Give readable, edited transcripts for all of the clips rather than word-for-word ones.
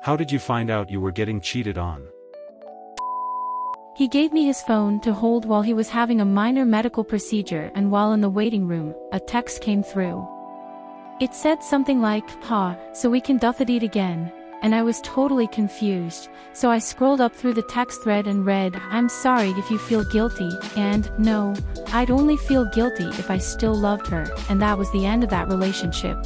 How did you find out you were getting cheated on? He gave me his phone to hold while he was having a minor medical procedure, and while in the waiting room, a text came through. It said something like, "Ha, so we can duff it again," and I was totally confused, so I scrolled up through the text thread and read, "I'm sorry if you feel guilty," and, no, I'd only feel guilty if I still loved her, and that was the end of that relationship.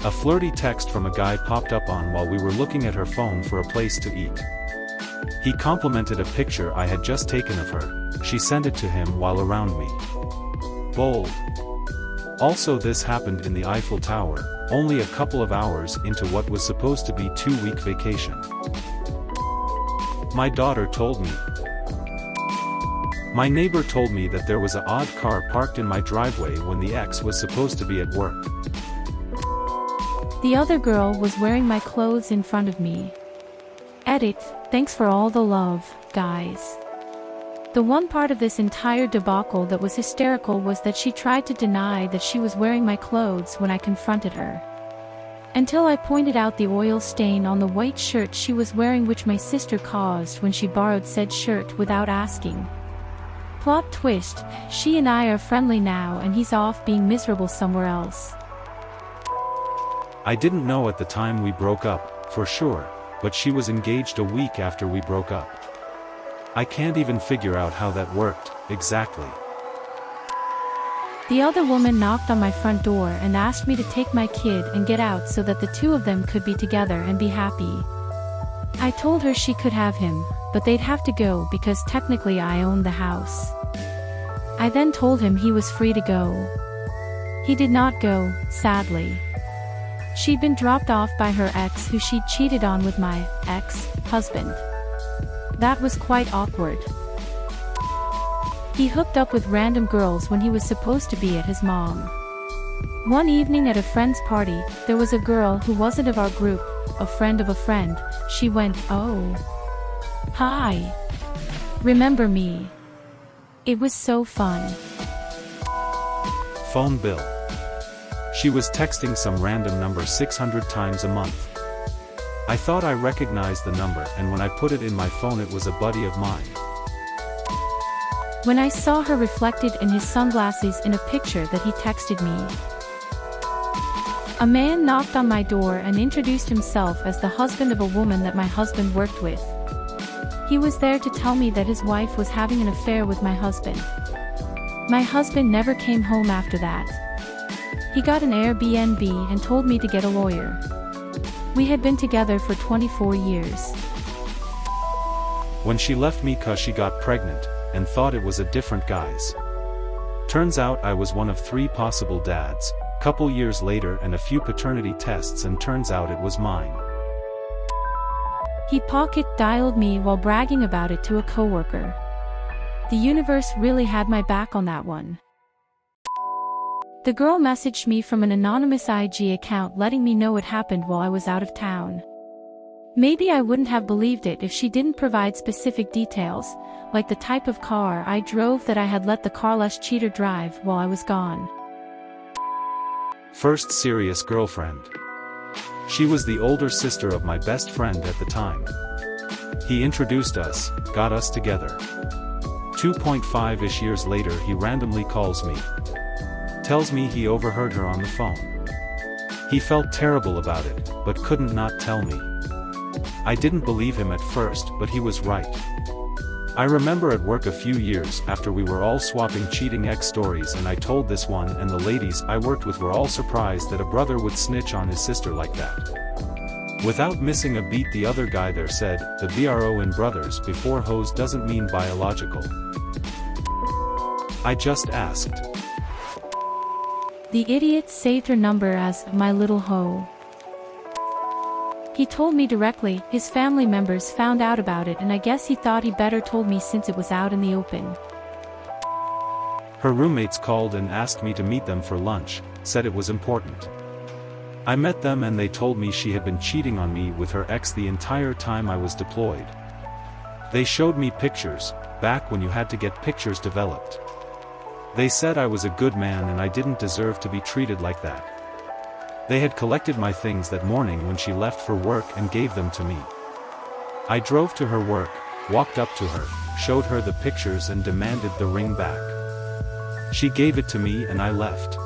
A flirty text from a guy popped up on while we were looking at her phone for a place to eat. He complimented a picture I had just taken of her. She sent it to him while around me. Bold. Also, this happened in the Eiffel Tower, only a couple of hours into what was supposed to be a 2-week vacation. My daughter told me. My neighbor told me that there was an odd car parked in my driveway when the ex was supposed to be at work. The other girl was wearing my clothes in front of me. Edit, thanks for all the love, guys. The one part of this entire debacle that was hysterical was that she tried to deny that she was wearing my clothes when I confronted her. Until I pointed out the oil stain on the white shirt she was wearing, which my sister caused when she borrowed said shirt without asking. Plot twist, she and I are friendly now and he's off being miserable somewhere else. I didn't know at the time we broke up, for sure, but she was engaged a week after we broke up. I can't even figure out how that worked, exactly. The other woman knocked on my front door and asked me to take my kid and get out so that the two of them could be together and be happy. I told her she could have him, but they'd have to go because technically I owned the house. I then told him he was free to go. He did not go, sadly. She'd been dropped off by her ex, who she'd cheated on with my ex-husband. That was quite awkward. He hooked up with random girls when he was supposed to be at his mom. One evening at a friend's party, there was a girl who wasn't of our group, a friend of a friend. She went, "Oh. Hi. Remember me?" It was so fun. Phone bill. She was texting some random number 600 times a month. I thought I recognized the number, and when I put it in my phone it was a buddy of mine. When I saw her reflected in his sunglasses in a picture that he texted me. A man knocked on my door and introduced himself as the husband of a woman that my husband worked with. He was there to tell me that his wife was having an affair with my husband. My husband never came home after that. He got an Airbnb and told me to get a lawyer. We had been together for 24 years. When she left me 'cause she got pregnant, and thought it was a different guy's. Turns out I was one of 3 possible dads, couple years later, and a few paternity tests, and turns out it was mine. He pocket-dialed me while bragging about it to a coworker. The universe really had my back on that one. The girl messaged me from an anonymous IG account letting me know it happened while I was out of town. Maybe I wouldn't have believed it if she didn't provide specific details, like the type of car I drove that I had let the carless cheater drive while I was gone. First serious girlfriend. She was the older sister of my best friend at the time. He introduced us, got us together. 2.5-ish years later he randomly calls me. Tells me he overheard her on the phone. He felt terrible about it, but couldn't not tell me. I didn't believe him at first, but he was right. I remember at work a few years after we were all swapping cheating ex stories, and I told this one, and the ladies I worked with were all surprised that a brother would snitch on his sister like that. Without missing a beat, the other guy there said, the BRO in brothers before hoes doesn't mean biological. I just asked. The idiot saved her number as my little hoe. He told me directly. His family members found out about it, and I guess he thought he better told me since it was out in the open. Her roommates called and asked me to meet them for lunch, said it was important. I met them and they told me she had been cheating on me with her ex the entire time I was deployed. They showed me pictures, back when you had to get pictures developed. They said I was a good man and I didn't deserve to be treated like that. They had collected my things that morning when she left for work and gave them to me. I drove to her work, walked up to her, showed her the pictures and demanded the ring back. She gave it to me and I left.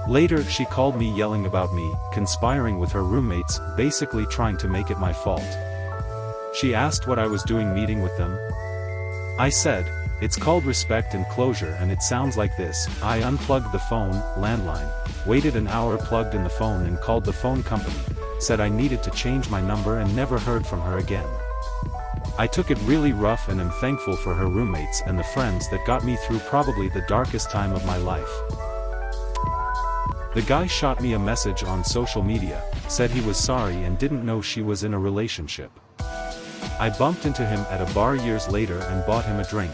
Later she called me yelling about me, conspiring with her roommates, basically trying to make it my fault. She asked what I was doing meeting with them. I said, "It's called respect and closure and it sounds like this." I unplugged the phone, landline, waited an hour, plugged in the phone and called the phone company, said I needed to change my number and never heard from her again. I took it really rough and am thankful for her roommates and the friends that got me through probably the darkest time of my life. The guy shot me a message on social media, said he was sorry and didn't know she was in a relationship. I bumped into him at a bar years later and bought him a drink.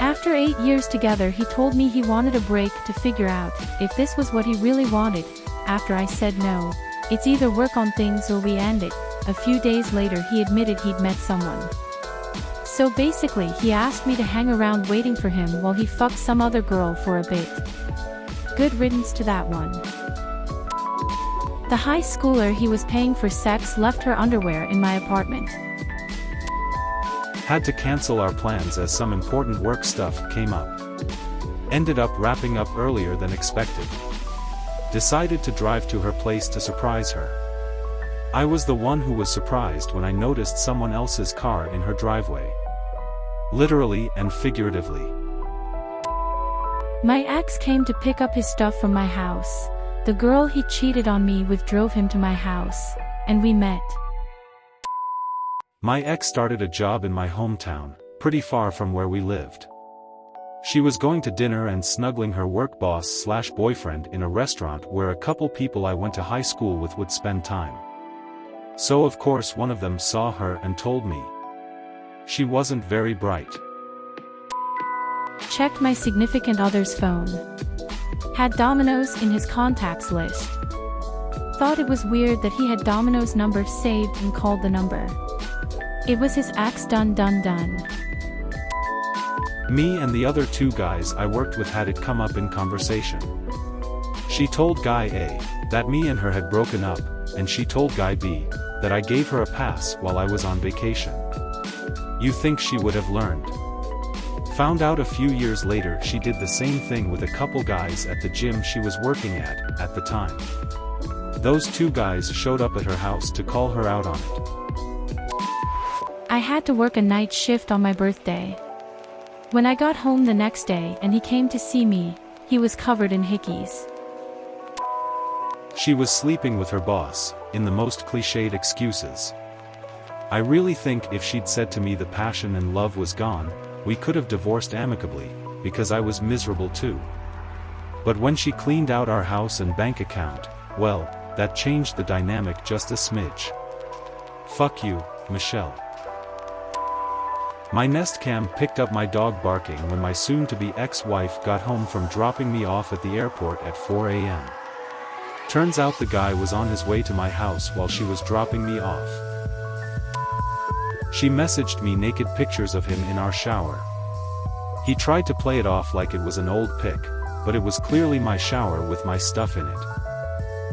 After 8 years together, he told me he wanted a break to figure out if this was what he really wanted. After I said no, it's either work on things or we end it. A few days later he admitted he'd met someone. So basically he asked me to hang around waiting for him while he fucked some other girl for a bit. Good riddance to that one. The high schooler he was paying for sex left her underwear in my apartment. Had to cancel our plans as some important work stuff came up. Ended up wrapping up earlier than expected. Decided to drive to her place to surprise her. I was the one who was surprised when I noticed someone else's car in her driveway. Literally and figuratively. My ex came to pick up his stuff from my house. The girl he cheated on me with drove him to my house, and we met. My ex started a job in my hometown, pretty far from where we lived. She was going to dinner and snuggling her work boss/boyfriend in a restaurant where a couple people I went to high school with would spend time. So of course one of them saw her and told me. She wasn't very bright. Checked my significant other's phone. Had Domino's in his contacts list. Thought it was weird that he had Domino's number saved and called the number. It was his ex. Done. Me and the other two guys I worked with had it come up in conversation. She told guy A that me and her had broken up, and she told guy B that I gave her a pass while I was on vacation. You think she would have learned? Found out a few years later she did the same thing with a couple guys at the gym she was working at the time. Those two guys showed up at her house to call her out on it. I had to work a night shift on my birthday. When I got home the next day and he came to see me, he was covered in hickeys. She was sleeping with her boss, in the most cliched excuses. I really think if she'd said to me the passion and love was gone, we could have divorced amicably, because I was miserable too. But when she cleaned out our house and bank account, well, that changed the dynamic just a smidge. Fuck you, Michelle. My Nest Cam picked up my dog barking when my soon-to-be ex-wife got home from dropping me off at the airport at 4 a.m. Turns out the guy was on his way to my house while she was dropping me off. She messaged me naked pictures of him in our shower. He tried to play it off like it was an old pic, but it was clearly my shower with my stuff in it.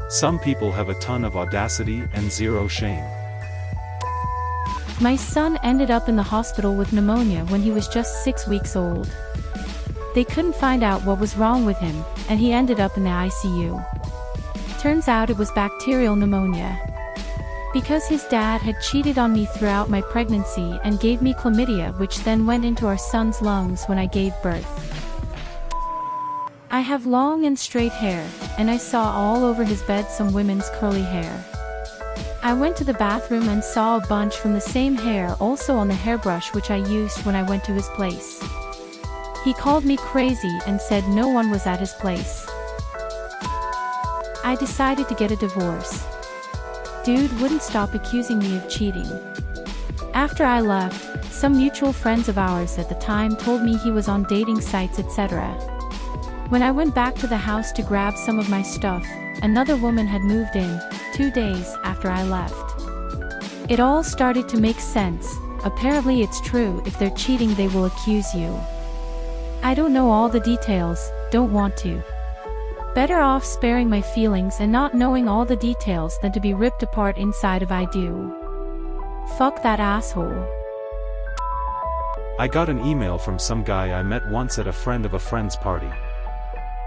Some people have a ton of audacity and zero shame. My son ended up in the hospital with pneumonia when he was just 6 weeks old. They couldn't find out what was wrong with him, and he ended up in the ICU. Turns out it was bacterial pneumonia. Because his dad had cheated on me throughout my pregnancy and gave me chlamydia, which then went into our son's lungs when I gave birth. I have long and straight hair, and I saw all over his bed some women's curly hair. I went to the bathroom and saw a bunch from the same hair also on the hairbrush which I used when I went to his place. He called me crazy and said no one was at his place. I decided to get a divorce. Dude wouldn't stop accusing me of cheating. After I left, some mutual friends of ours at the time told me he was on dating sites, etc. When I went back to the house to grab some of my stuff, another woman had moved in, 2 days after I left. It all started to make sense. Apparently it's true, if they're cheating they will accuse you. I don't know all the details, don't want to. Better off sparing my feelings and not knowing all the details than to be ripped apart inside if I do. Fuck that asshole. I got an email from some guy I met once at a friend of a friend's party.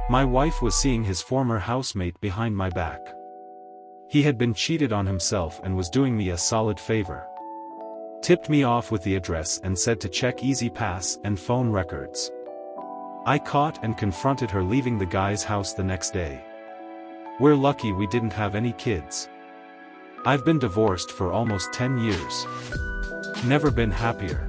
My wife was seeing his former housemate behind my back. He had been cheated on himself and was doing me a solid favor. Tipped me off with the address and said to check EasyPass and phone records. I caught and confronted her leaving the guy's house the next day. We're lucky we didn't have any kids. I've been divorced for almost 10 years. Never been happier.